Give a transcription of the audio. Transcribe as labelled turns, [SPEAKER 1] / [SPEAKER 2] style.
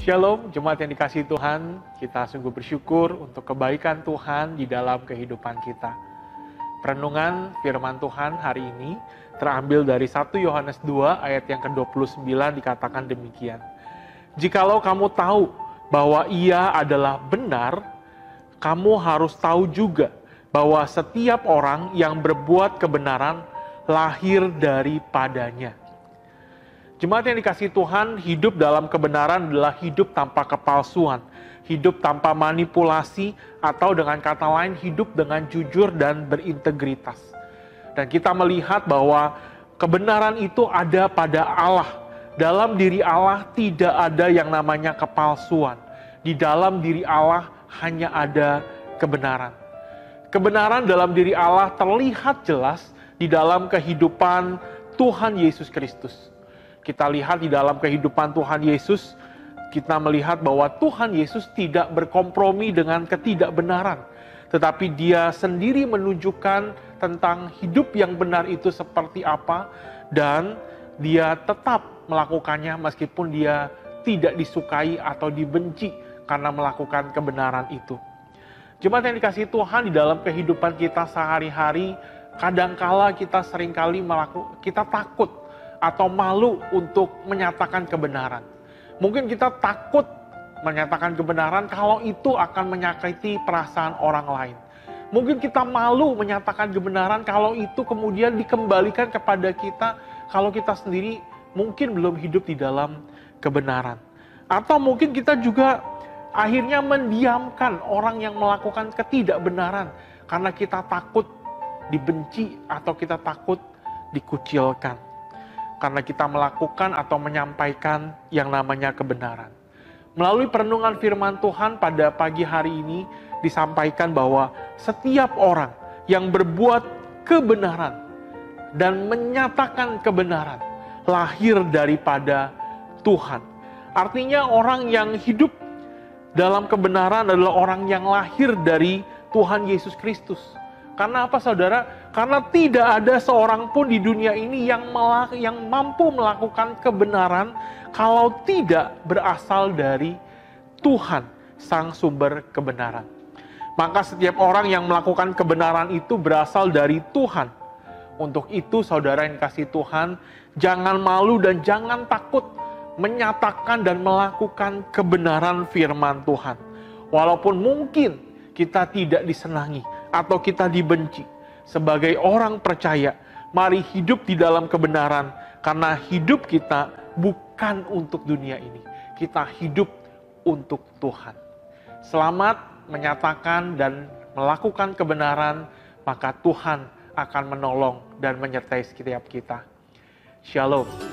[SPEAKER 1] Shalom, jemaat yang dikasihi Tuhan, kita sungguh bersyukur untuk kebaikan Tuhan di dalam kehidupan kita. Renungan firman Tuhan hari ini terambil dari 1 Yohanes 2 ayat yang ke-29 dikatakan demikian. Jikalau kamu tahu bahwa Ia adalah benar, kamu harus tahu juga bahwa setiap orang yang berbuat kebenaran lahir daripadanya. Jemaat yang dikasihi Tuhan, hidup dalam kebenaran adalah hidup tanpa kepalsuan, hidup tanpa manipulasi, atau dengan kata lain hidup dengan jujur dan berintegritas. Dan kita melihat bahwa kebenaran itu ada pada Allah. Dalam diri Allah tidak ada yang namanya kepalsuan. Di dalam diri Allah hanya ada kebenaran. Kebenaran dalam diri Allah terlihat jelas di dalam kehidupan Tuhan Yesus Kristus. Kita lihat di dalam kehidupan Tuhan Yesus, kita melihat bahwa Tuhan Yesus tidak berkompromi dengan ketidakbenaran. Tetapi Dia sendiri menunjukkan tentang hidup yang benar itu seperti apa. Dan Dia tetap melakukannya meskipun Dia tidak disukai atau dibenci karena melakukan kebenaran itu. Jemaat yang dikasihi Tuhan, di dalam kehidupan kita sehari-hari, kadangkala kita seringkali kita takut atau malu untuk menyatakan kebenaran. Mungkin kita takut menyatakan kebenaran kalau itu akan menyakiti perasaan orang lain. Mungkin kita malu menyatakan kebenaran kalau itu kemudian dikembalikan kepada kita kalau kita sendiri mungkin belum hidup di dalam kebenaran. Atau mungkin kita juga akhirnya mendiamkan orang yang melakukan ketidakbenaran karena kita takut dibenci atau kita takut dikucilkan. Karena kita melakukan atau menyampaikan yang namanya kebenaran. Melalui perenungan firman Tuhan pada pagi hari ini disampaikan bahwa setiap orang yang berbuat kebenaran dan menyatakan kebenaran lahir daripada Tuhan. Artinya orang yang hidup dalam kebenaran adalah orang yang lahir dari Tuhan Yesus Kristus. Karena apa saudara? Karena tidak ada seorang pun di dunia ini yang mampu melakukan kebenaran kalau tidak berasal dari Tuhan, Sang Sumber kebenaran. Maka setiap orang yang melakukan kebenaran itu berasal dari Tuhan. Untuk itu saudara yang dikasihi Tuhan, jangan malu dan jangan takut menyatakan dan melakukan kebenaran firman Tuhan. Walaupun mungkin kita tidak disenangi atau kita dibenci. Sebagai orang percaya, mari hidup di dalam kebenaran karena hidup kita bukan untuk dunia ini. Kita hidup untuk Tuhan. Selamat menyatakan dan melakukan kebenaran, maka Tuhan akan menolong dan menyertai setiap kita. Shalom.